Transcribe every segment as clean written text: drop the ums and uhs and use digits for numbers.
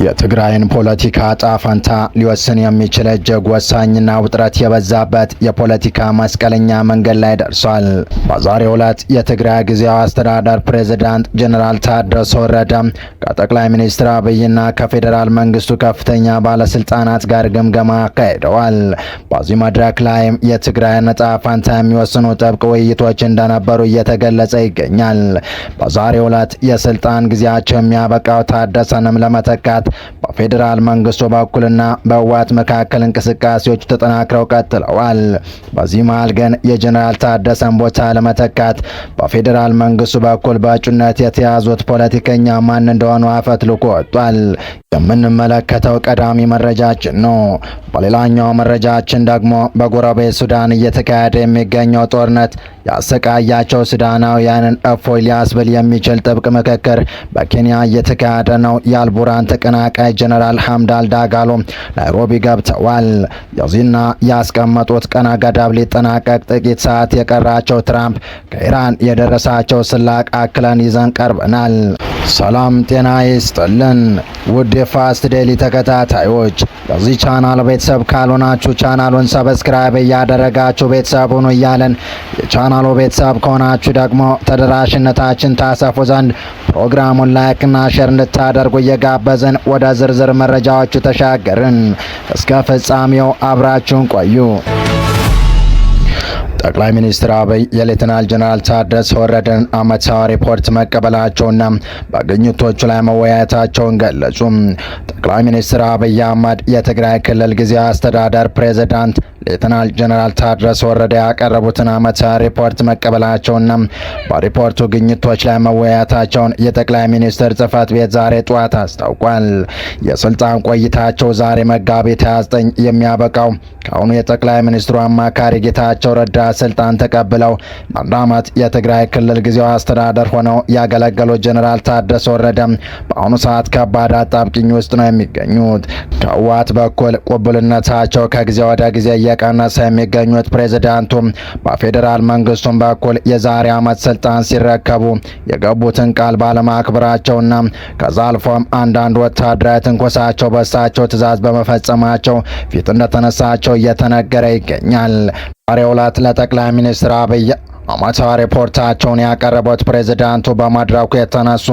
የትግራይን ፖለቲካ ጣፈንታ ሊወስን የሚችል እጅግ ወሳኝና ውጥረት የበዛበት የፖለቲካ መስቀለኛ መንገድ ላይ ደርሷል። በዛሬው ዕለት የትግራይ ጊዜያዊ አስተዳደር ፕሬዝዳንት ጀነራል ታደሰ ወረደ ከጠቅላይ ሚኒስትር አብይና ከፌዴራል መንግስቱ ከፍተኛ ባለስልጣናት ጋር ግምገማ አካሂደዋል። በዚህ መድረክ ላይም የትግራይን ጣፈንታ የሚወስኑ ጥብቅ ውይይቶች እንደነበሩ እየተገለጸ ይገኛል። በዛሬው ዕለት የስልጣን ጊዜያቸው የሚያበቃው ታደሰንም ለመተካት በፌዴራል መንግስቱ በኩልና በህወሓት መካከል እንቅስቃሴዎች ተጠናክረው ቀጥለዋል። በዚህ መሃል ግን የጀነራል ታደሰን ቦታ ለመተካት በፌዴራል መንግስቱ በኩል በእጩነት የተያዙት ፖለቲከኛ ማን እንደሆኑ አፈትልኮ ወጥቷል። የምንመለከተው ቀዳሚ መረጃችን ነው። በሌላኛው መረጃችን ደግሞ በጎረቤት ሱዳን እየተካሄደ የሚገኘው ጦርነት ያሰቃያቸው ሱዳናውያንን እፎይ ሊያስብል የሚችል ጥብቅ ምክክር በኬንያ እየተካሄደ ነው። የአልቡራን ተቀናቃይ ጀነራል ሐምዳል ዳጋሎ ናይሮቢ ገብተዋል። የዚህና ያስቀመጡት ቀነ ገደብ ሊጠናቀቅ ጥቂት ሰዓት የቀራቸው ትራምፕ ከኢራን የደረሳቸው ስላቅ አክለን ይዘን ቀርበናል። ሰላም ጤና ይስጥልን ውድ የፋስት ዴይሊ ተከታታዮች፣ ለዚህ ቻናል ቤተሰብ ካልሆናችሁ ቻናሉን ሰብስክራይብ እያደረጋችሁ ቤተሰብ ሁኑ እያለን የቻናሉ ቤተሰብ ከሆናችሁ ደግሞ ተደራሽነታችን ታሰፉ ዘንድ ፕሮግራሙን ላይክና ሼር እንድታደርጉ እየጋበዝን ወደ ዝርዝር መረጃዎቹ ተሻገርን። እስከ ፍጻሜው አብራችሁን ቆዩ። ጠቅላይ ሚኒስትር አብይ የሌተናል ጀነራል ታደሰ ወረደን ዓመታዊ ሪፖርት መቀበላቸውና በግኝቶቹ ላይ መወያየታቸውን ገለጹ። ጠቅላይ ሚኒስትር አብይ አህመድ የትግራይ ክልል ጊዜያዊ አስተዳደር ፕሬዝዳንት ሌተናል ጀነራል ታደሰ ወረደ ያቀረቡትን ዓመታዊ ሪፖርት መቀበላቸውና በሪፖርቱ ግኝቶች ላይ መወያየታቸውን የጠቅላይ ሚኒስትር ጽህፈት ቤት ዛሬ ጠዋት አስታውቋል። የስልጣን ቆይታቸው ዛሬ መጋቢት 29 የሚያበቃው ከአሁኑ የጠቅላይ ሚኒስትሩ አማካሪ ጌታቸው ረዳ ስልጣን ተቀብለው ለአንድ ዓመት የትግራይ ክልል ጊዜያዊ አስተዳደር ሆነው ያገለገሉት ጀነራል ታደሰ ወረደ በአሁኑ ሰዓት ከባድ አጣብቂኝ ውስጥ ነው የሚገኙት። ከህወሓት በኩል ቅቡልነታቸው ከጊዜ ወደ ጊዜ እየቀነሰ የሚገኙት ፕሬዝዳንቱ በፌዴራል መንግስቱም በኩል የዛሬ ዓመት ስልጣን ሲረከቡ የገቡትን ቃል ባለማክበራቸውና ከዛ አልፎም አንዳንድ ወታደራዊ ትንኮሳቸው በሳቸው ትዕዛዝ በመፈጸማቸው ፊት እንደተነሳቸው እየተነገረ ይገኛል። ዛሬው ዕለት ለጠቅላይ ሚኒስትር አብይ ዓመታዊ ሪፖርታቸውን ያቀረቡት ፕሬዝዳንቱ በመድረኩ የተነሱ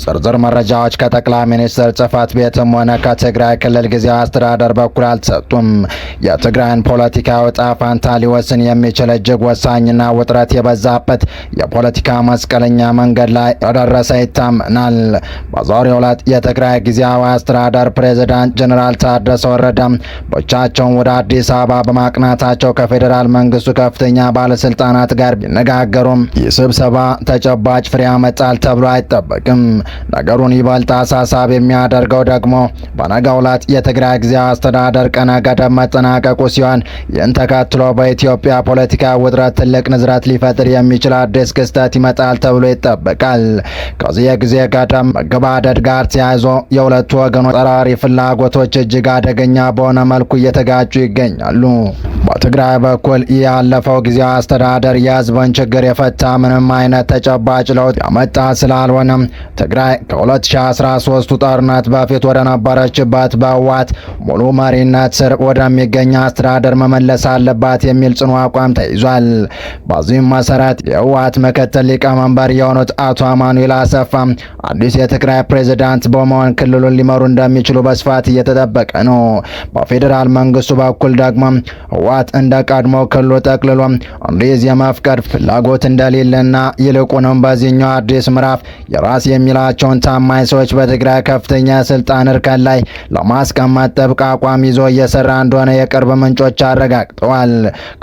ዝርዝር መረጃዎች ከጠቅላይ ሚኒስትር ጽህፈት ቤትም ሆነ ከትግራይ ክልል ጊዜያዊ አስተዳደር በኩል አልተሰጡም። የትግራይን ፖለቲካዊ ዕጣ ፈንታ ሊወስን የሚችል እጅግ ወሳኝና ውጥረት የበዛበት የፖለቲካ መስቀለኛ መንገድ ላይ የደረሰ ይታመናል። በዛሬው ዕለት የትግራይ ጊዜያዊ አስተዳደር ፕሬዝዳንት ጀነራል ታደሰ ወረደ ብቻቸውን ወደ አዲስ አበባ በማቅናታቸው ከፌዴራል መንግስቱ ከፍተኛ ባለስልጣናት ጋር ነጋገሩም። ይህ ስብሰባ ተጨባጭ ፍሬ ያመጣል ተብሎ አይጠበቅም። ነገሩን ይበልጥ አሳሳቢ የሚያደርገው ደግሞ በነገው ዕለት የትግራይ ጊዜያዊ አስተዳደር ቀነ ገደብ መጠናቀቁ ሲሆን ይህን ተከትሎ በኢትዮጵያ ፖለቲካ ውጥረት ትልቅ ንዝረት ሊፈጥር የሚችል አዲስ ክስተት ይመጣል ተብሎ ይጠበቃል። ከዚህ የጊዜ ገደብ መገባደድ ጋር ተያይዞ የሁለቱ ወገኖች ጸራሪ ፍላጎቶች እጅግ አደገኛ በሆነ መልኩ እየተጋጩ ይገኛሉ። በትግራይ በኩል ያለፈው ጊዜያዊ አስተዳደር የህዝብን ችግር የፈታ ምንም አይነት ተጨባጭ ለውጥ ያመጣ ስላልሆነም ትግራይ ከ2013 ጦርነት በፊት ወደ ነበረችበት በህወሓት ሙሉ መሪነት ስር ወደሚገኝ አስተዳደር መመለስ አለባት የሚል ጽኑ አቋም ተይዟል። በዚህም መሰረት የህወሓት ምክትል ሊቀመንበር የሆኑት አቶ አማኑኤል አሰፋ አዲስ የትግራይ ፕሬዝዳንት በመሆን ክልሉን ሊመሩ እንደሚችሉ በስፋት እየተጠበቀ ነው። በፌዴራል መንግስቱ በኩል ደግሞ ህወሓት እንደ ቀድሞ ክልሉ ጠቅልሎ እንዲይዝ የመፍቀድ ፍላጎት እንደሌለና ይልቁንም በዚህኛው አዲስ ምዕራፍ የራስ የሚላቸውን ታማኝ ሰዎች በትግራይ ከፍተኛ ስልጣን እርከን ላይ ለማስቀመጥ ጥብቅ አቋም ይዞ እየሰራ እንደሆነ የቅርብ ምንጮች አረጋግጠዋል።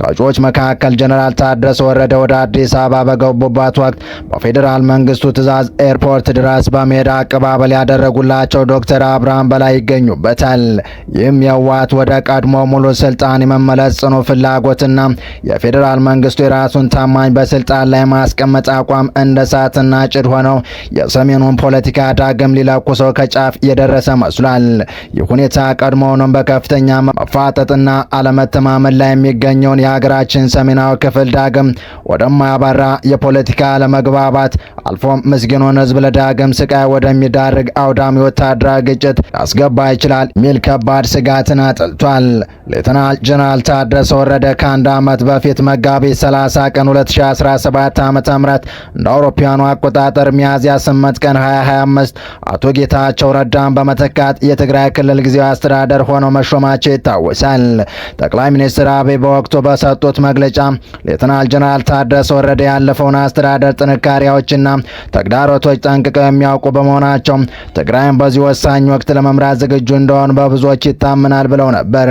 ከእጩዎች መካከል ጀነራል ታደሰ ወረደ ወደ አዲስ አበባ በገቡበት ወቅት በፌዴራል መንግስቱ ትዕዛዝ ኤርፖርት ድረስ በሜዳ አቀባበል ያደረጉላቸው ዶክተር አብርሃም በላይ ይገኙበታል። ይህም የህወሓት ወደ ቀድሞ ሙሉ ስልጣን የመመለስ ጽኑ ፍላጎትና የፌዴራል መንግስቱ የራሱን ታማኝ በስልጣን ላይ ማስቀመጥ አቋም እንደ እሳትና ጭድ ሆነው የሰሜኑን ፖለቲካ ዳግም ሊለኩሰው ከጫፍ የደረሰ መስሏል። ይህ ሁኔታ ቀድሞውንም በከፍተኛ መፋጠጥና አለመተማመን ላይ የሚገኘውን የሀገራችን ሰሜናዊ ክፍል ዳግም ወደማያባራ የፖለቲካ አለመግባባት አልፎም ምስኪኑን ህዝብ ለዳግም ስቃይ ወደሚዳርግ አውዳሚ ወታደራዊ ግጭት ያስገባ ይችላል የሚል ከባድ ስጋትን አጥልቷል። ሌተናል ጀነራል ታደሰ ወረደ ከአንድ ዓመት በፊት መጋቢት 30 ቀን 2017 ዓ.ም እንደ አውሮፓውያኑ አቆጣጠር ሚያዝያ 8 ቀን 2025 አቶ ጌታቸው ረዳን በመተካት የትግራይ ክልል ጊዜያዊ አስተዳደር ሆነው መሾማቸው ይታወሳል። ጠቅላይ ሚኒስትር አብይ በወቅቱ በሰጡት መግለጫ ሌተናል ጀነራል ታደሰ ወረደ ያለፈውን አስተዳደር ጥንካሬዎችና ተግዳሮቶች ጠንቅቀው የሚያውቁ በመሆናቸው ትግራይን በዚህ ወሳኝ ወቅት ለመምራት ዝግጁ እንደሆኑ በብዙዎች ይታመናል ብለው ነበር።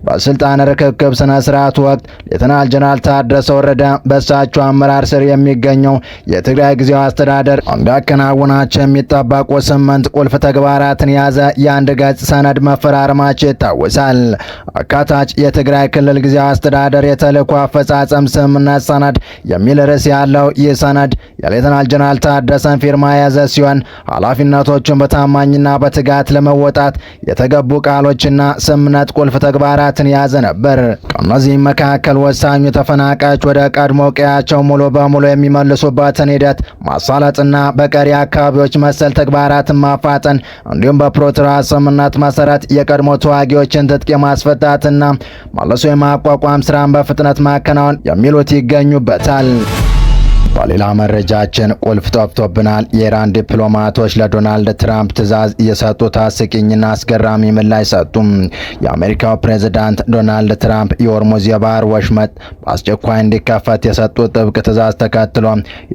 በስልጣን ርክክብ ስነ ስርዓቱ ወቅት ሌተናል ጀነራል ታደሰ ወረደ በእሳቸው አመራር ስር የሚገኘው የትግራይ ጊዜያዊ አስተዳደር እንዲያከናውናቸው የሚጠበቁ 8 ቁልፍ ተግባራትን የያዘ የአንድ ገጽ ሰነድ መፈራረማቸው ይታወሳል። አካታች የትግራይ ክልል ጊዜያዊ አስተዳደር የተልዕኮ አፈጻጸም ስምምነት ሰነድ የሚል ርዕስ ያለው ይህ ሰነድ የሌተናል ጀነራል ታደሰን ፊርማ የያዘ ሲሆን ኃላፊነቶቹን በታማኝና በትጋት ለመወጣት የተገቡ ቃሎችና ስምምነት ቁልፍ ተግባራትን የያዘ ነበር። ከእነዚህም መካከል ወሳኙ ተፈናቃዮች ወደ ቀድሞ ቀያቸው ሙሉ በሙሉ የሚመልሱበትን ሂደት ማሳለጥና በቀሪ አካባቢዎች መሰል ተግባራትን ማፋጠን እንዲሁም በፕሪቶሪያ ስምምነት መሰረት የቀድሞ ተዋጊዎችን ትጥቅ የማስፈታትና መልሶ የማቋቋም ስራን በፍጥነት ማከናወን የሚሉት ይገኙበታል። በሌላ መረጃችን ቁልፍ ጠፍቶብናል። የኢራን ዲፕሎማቶች ለዶናልድ ትራምፕ ትዕዛዝ የሰጡት አስቂኝና አስገራሚ ምላሽ ሰጡም። የአሜሪካው ፕሬዝዳንት ዶናልድ ትራምፕ የሆርሙዝ የባህር ወሽመጥ በአስቸኳይ እንዲከፈት የሰጡት ጥብቅ ትዕዛዝ ተከትሎ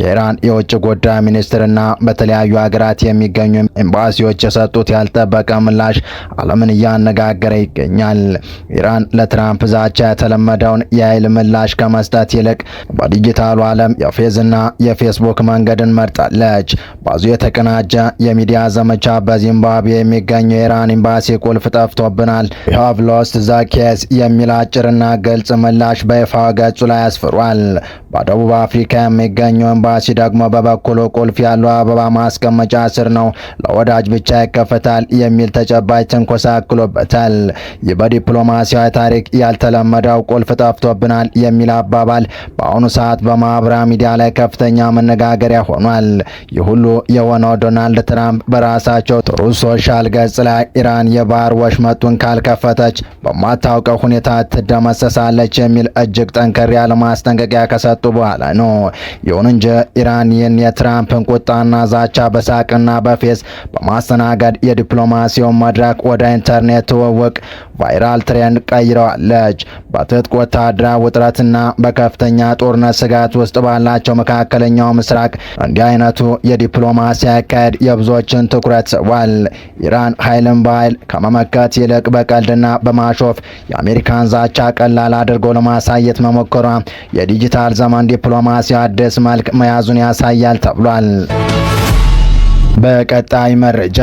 የኢራን የውጭ ጉዳይ ሚኒስትርና በተለያዩ ሀገራት የሚገኙ ኤምባሲዎች የሰጡት ያልጠበቀ ምላሽ ዓለምን እያነጋገረ ይገኛል። ኢራን ለትራምፕ ዛቻ የተለመደውን የኃይል ምላሽ ከመስጠት ይልቅ በዲጂታሉ ዓለም የፌዝ እና የፌስቡክ መንገድን መርጣለች። ባዙ የተቀናጀ የሚዲያ ዘመቻ በዚምባብዌ የሚገኘው የኢራን ኤምባሲ ቁልፍ ጠፍቶብናል we have lost the case የሚል አጭርና ግልጽ ምላሽ በይፋ ገጹ ላይ አስፍሯል። በደቡብ አፍሪካ የሚገኘው ኤምባሲ ደግሞ በበኩሉ ቁልፍ ያለው አበባ ማስቀመጫ ስር ነው፣ ለወዳጅ ብቻ ይከፈታል የሚል ተጨባጭ ትንኮሳ አክሎበታል። ይህ በዲፕሎማሲያዊ ታሪክ ያልተለመደው ቁልፍ ጠፍቶብናል የሚል አባባል በአሁኑ ሰዓት በማህበራዊ ሚዲያ ላይ ከፍተኛ መነጋገሪያ ሆኗል። ይህ ሁሉ የሆነው ዶናልድ ትራምፕ በራሳቸው ጥሩ ሶሻል ገጽ ላይ ኢራን የባህር ወሽመጡን ካልከፈተች በማታውቀው ሁኔታ ትደመሰሳለች የሚል እጅግ ጠንከር ያለ ማስጠንቀቂያ ከሰጡ በኋላ ነው። ይሁን እንጂ ኢራን ይህን የትራምፕን ቁጣና ዛቻ በሳቅና በፌስ በማስተናገድ የዲፕሎማሲውን መድረክ ወደ ኢንተርኔት ትውውቅ ቫይራል ትሬንድ ቀይረዋለች። በትጥቅ ወታደራዊ ውጥረትና በከፍተኛ ጦርነት ስጋት ውስጥ ባላቸው መካከለኛው ምስራቅ እንዲህ አይነቱ የዲፕሎማሲ አካሄድ የብዙዎችን ትኩረት ስቧል። ኢራን ኃይልን በኃይል ከመመከት ይልቅ በቀልድና በማሾፍ የአሜሪካን ዛቻ ቀላል አድርጎ ለማሳየት መሞከሯ የዲጂታል ዘመን ዲፕሎማሲ አዲስ መልክ መያዙን ያሳያል ተብሏል። በቀጣይ መረጃ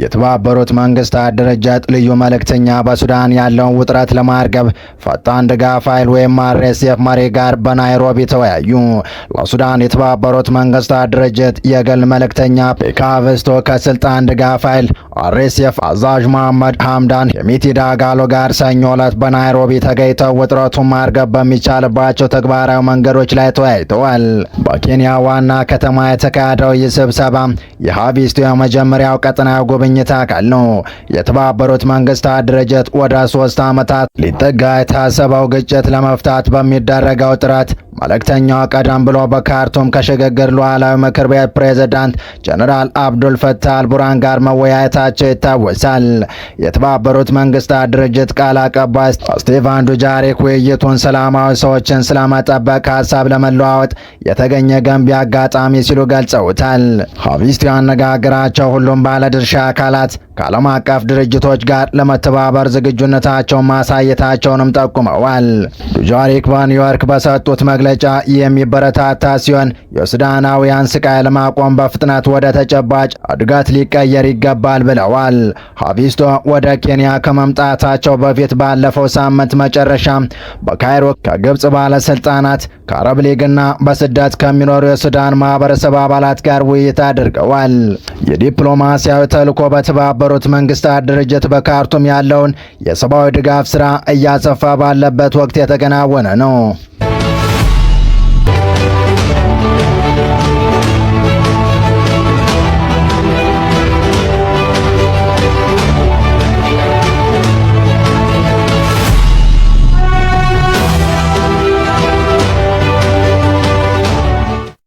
የተባበሩት መንግስታት ድርጅት ልዩ መልእክተኛ በሱዳን ያለውን ውጥረት ለማርገብ ፈጣን ድጋፍ ኃይል ወይም አርኤስኤፍ መሪ ጋር በናይሮቢ ተወያዩ። ለሱዳን የተባበሩት መንግስታት ድርጅት የግል መልእክተኛ ፔካቪስቶ ከስልጣን ድጋፍ ኃይል አርኤስኤፍ አዛዥ መሐመድ ሐምዳን ሄሚቲ ዳጋሎ ጋር ሰኞ ዕለት በናይሮቢ ተገኝተው ውጥረቱን ማርገብ በሚቻልባቸው ተግባራዊ መንገዶች ላይ ተወያይተዋል። በኬንያ ዋና ከተማ የተካሄደው ይህ ስብሰባ የሃቪስቶ የመጀመሪያው ቀጠናዊ ጉብኝት አካል ነው። የተባበሩት መንግስታት ድርጅት ወደ 3 ዓመታት ሊጠጋ የታሰበው ግጭት ለመፍታት በሚደረገው ጥረት መልእክተኛው ቀደም ብሎ በካርቱም ከሽግግር ሉዓላዊ ምክር ቤት ፕሬዝዳንት ጀነራል አብዱል ፈታህ አልቡርሃን ጋር መወያየታቸው ይታወሳል። የተባበሩት መንግስታት ድርጅት ቃል አቀባይ ስቴፋን ዱጃሪክ ውይይቱን ሰላማዊ ሰዎችን ስለመጠበቅ ሀሳብ ለመለዋወጥ የተገኘ ገንቢ አጋጣሚ ሲሉ ገልጸውታል። ሃቪስቶ ያነጋገራቸው ሁሉም ባለድርሻ አካላት ከዓለም አቀፍ ድርጅቶች ጋር ለመተባበር ዝግጁነታቸውን ማሳየታቸውንም ጠቁመዋል። ዱጃሪክ በኒውዮርክ በሰጡት መግለጫ የሚበረታታ ሲሆን የሱዳናውያን ስቃይ ለማቆም በፍጥነት ወደ ተጨባጭ እድገት ሊቀየር ይገባል ብለዋል። ሃቪስቶ ወደ ኬንያ ከመምጣታቸው በፊት ባለፈው ሳምንት መጨረሻ በካይሮ ከግብጽ ባለስልጣናት ከአረብ ሊግና በስደት ከሚኖሩ የሱዳን ማህበረሰብ አባላት ጋር ውይይት አድርገዋል። የዲፕሎማሲያዊ ተልዕኮ በተባበሩት መንግስታት ድርጅት በካርቱም ያለውን የሰብአዊ ድጋፍ ስራ እያሰፋ ባለበት ወቅት የተከናወነ ነው።